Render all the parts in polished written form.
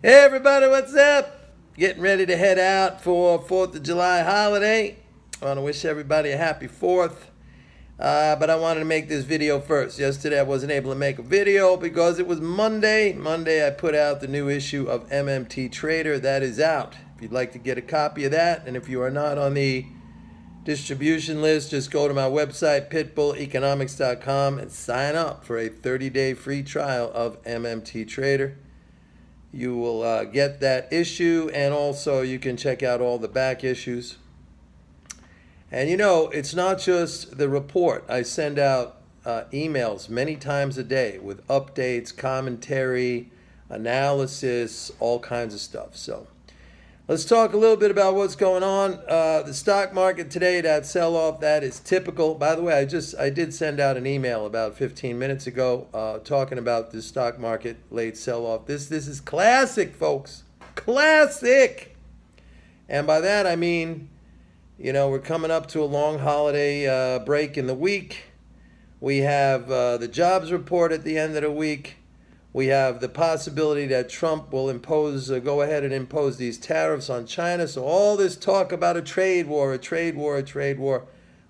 Hey everybody, what's up? Getting ready to head out for 4th of July holiday. I want to wish everybody a happy 4th. But I wanted to make this video first. Yesterday I wasn't able to make a video because it was Monday. Monday I put out the new issue of MMT Trader. That is out. If you'd like to get a copy of that, and if you are not on the distribution list, just go to my website, pitbulleconomics.com, and sign up for a 30-day free trial of MMT Trader. You will get that issue, and also you can check out all the back issues. And you know, it's not just the report. I send out emails many times a day with updates, commentary, analysis, all kinds of stuff. So let's talk a little bit about what's going on. The stock market today, that sell-off, that is typical. By the way, I did send out an email about 15 minutes ago talking about the stock market late sell-off. This is classic, folks. Classic. And by that I mean, you know, we're coming up to a long holiday break in the week. We have the jobs report at the end of the week. We have the possibility that Trump will go ahead and impose these tariffs on China. So all this talk about a trade war,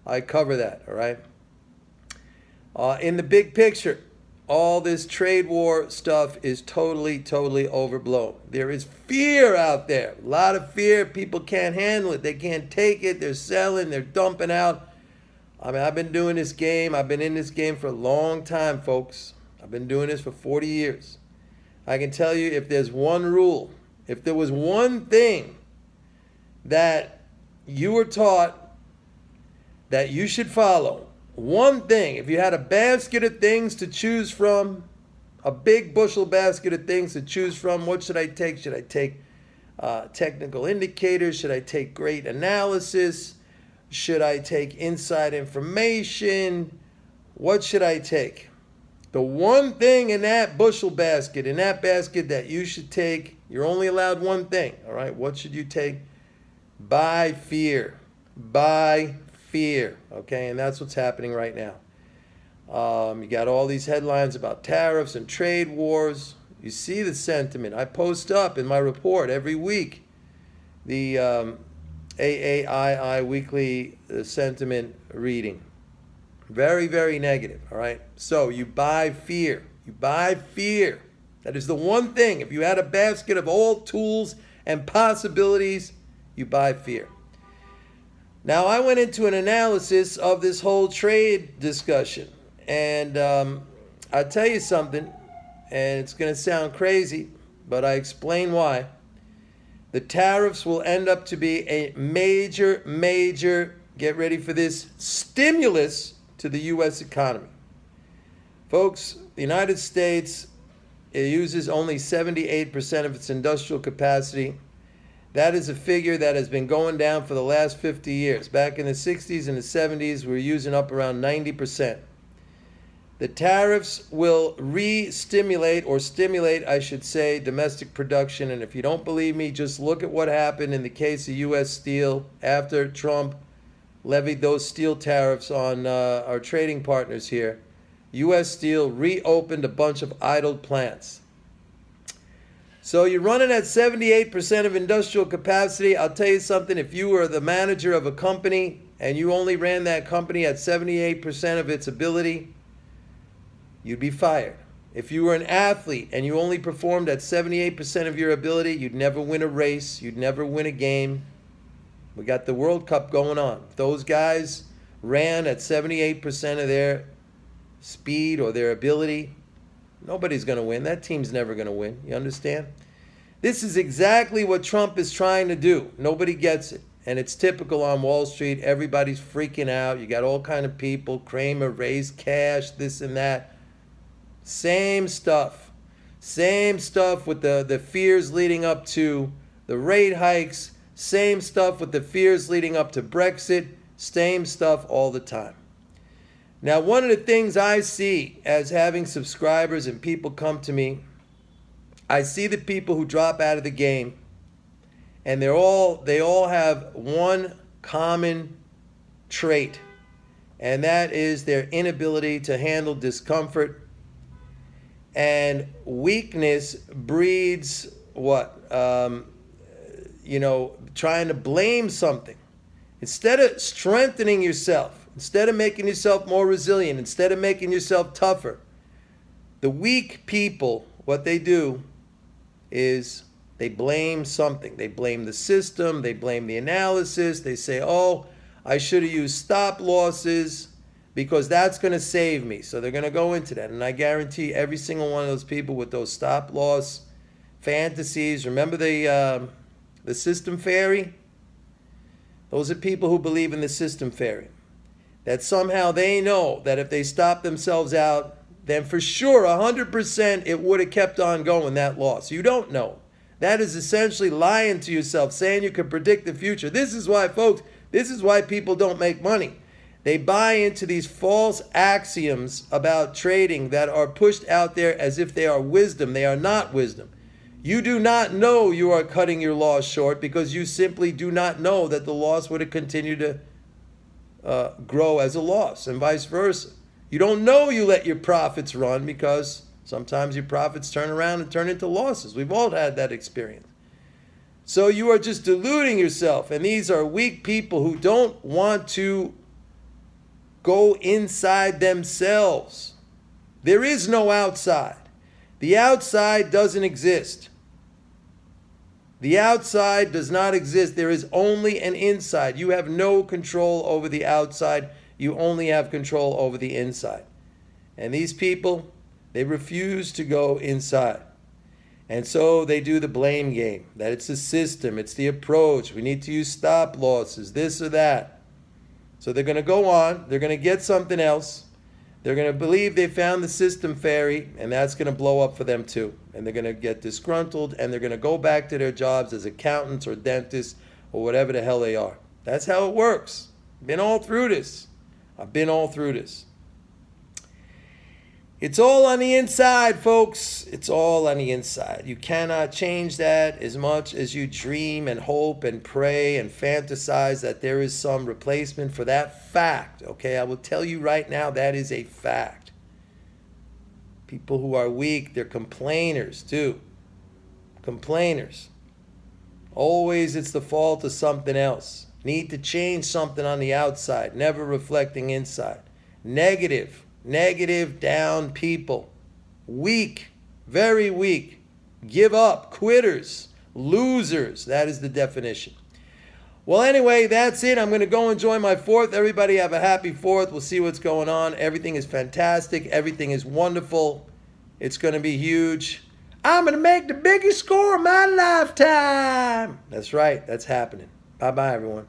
I cover that, all right? In the big picture, all this trade war stuff is totally overblown. There is fear out there. A lot of fear. People can't handle it. They can't take it. They're selling. They're dumping out. I mean, I've been doing this game. I've been in this game for a long time, folks. I've been doing this for 40 years. I can tell you, if there's one rule, if there was one thing that you were taught that you should follow, one thing, if you had a basket of things to choose from, a big bushel basket of things to choose from, what should I take? Should I take technical indicators? Should I take great analysis? Should I take inside information? What should I take? The one thing in that bushel basket, in that basket that you should take, you're only allowed one thing, all right? What should you take? Buy fear. Buy fear, okay? And that's what's happening right now. You got all these headlines about tariffs and trade wars. You see the sentiment. I post up in my report every week the AAII weekly sentiment reading. Very negative, all right? So you buy fear. You buy fear. That is the one thing. If you had a basket of all tools and possibilities, you buy fear. Now, I went into an analysis of this whole trade discussion. And I'll tell you something, and it's going to sound crazy, but I explain why. The tariffs will end up to be a major, get ready for this, stimulus to the U.S. economy. Folks, the United States, it uses only 78% of its industrial capacity. That is a figure that has been going down for the last 50 years. Back in the 60s and the 70s, we were using up around 90%. The tariffs will re-stimulate, or stimulate, I should say, domestic production. And if you don't believe me, just look at what happened in the case of U.S. Steel after Trump levied those steel tariffs on our trading partners here. U.S. Steel reopened a bunch of idled plants. So you're running at 78% of industrial capacity. I'll tell you something, if you were the manager of a company and you only ran that company at 78% of its ability, you'd be fired. If you were an athlete and you only performed at 78% of your ability, you'd never win a race, you'd never win a game. We got the World Cup going on. If those guys ran at 78% of their speed or their ability, nobody's going to win. That team's never going to win. You understand? This is exactly what Trump is trying to do. Nobody gets it. And it's typical on Wall Street. Everybody's freaking out. You got all kind of people. Kramer raised cash, this and that. Same stuff. Same stuff with the fears leading up to the rate hikes. Same stuff with the fears leading up to Brexit. Same stuff all the time. Now, one of the things I see as having subscribers and people come to me, I see the people who drop out of the game, and they all have one common trait, and that is their inability to handle discomfort. And weakness breeds trying to blame something. Instead of strengthening yourself, instead of making yourself more resilient, instead of making yourself tougher, the weak people, what they do is they blame something. They blame the system. They blame the analysis. They say, oh, I should have used stop losses because that's going to save me. So they're going to go into that. And I guarantee every single one of those people with those stop loss fantasies, remember the system fairy? Those are people who believe in the system fairy. That somehow they know that if they stop themselves out, then for sure, 100%, it would have kept on going, that loss. You don't know. That is essentially lying to yourself, saying you can predict the future. This is why, folks, this is why people don't make money. They buy into these false axioms about trading that are pushed out there as if they are wisdom. They are not wisdom. You do not know you are cutting your loss short because you simply do not know that the loss would have continued to grow as a loss and vice versa. You don't know you let your profits run because sometimes your profits turn around and turn into losses. We've all had that experience. So you are just deluding yourself, and these are weak people who don't want to go inside themselves. There is no outside. The outside doesn't exist. The outside does not exist. There is only an inside. You have no control over the outside. You only have control over the inside. And these people, they refuse to go inside. And so they do the blame game, that it's the system, it's the approach. We need to use stop losses, this or that. So they're going to go on. They're going to get something else. They're going to believe they found the system fairy, and that's going to blow up for them too. And they're going to get disgruntled, and they're going to go back to their jobs as accountants or dentists or whatever the hell they are. That's how it works. Been all through this. I've been all through this. It's all on the inside, folks. It's all on the inside. You cannot change that as much as you dream and hope and pray and fantasize that there is some replacement for that fact. Okay, I will tell you right now, that is a fact. People who are weak, they're complainers too. Complainers. Always it's the fault of something else. Need to change something on the outside, never reflecting inside. Negative down people. Weak, very weak. Give up, quitters, losers. That is the definition. Well, anyway, that's it. I'm going to go enjoy my 4th. Everybody have a happy 4th. We'll see what's going on. Everything is fantastic. Everything is wonderful. It's going to be huge. I'm going to make the biggest score of my lifetime. That's right. That's happening. Bye-bye, everyone.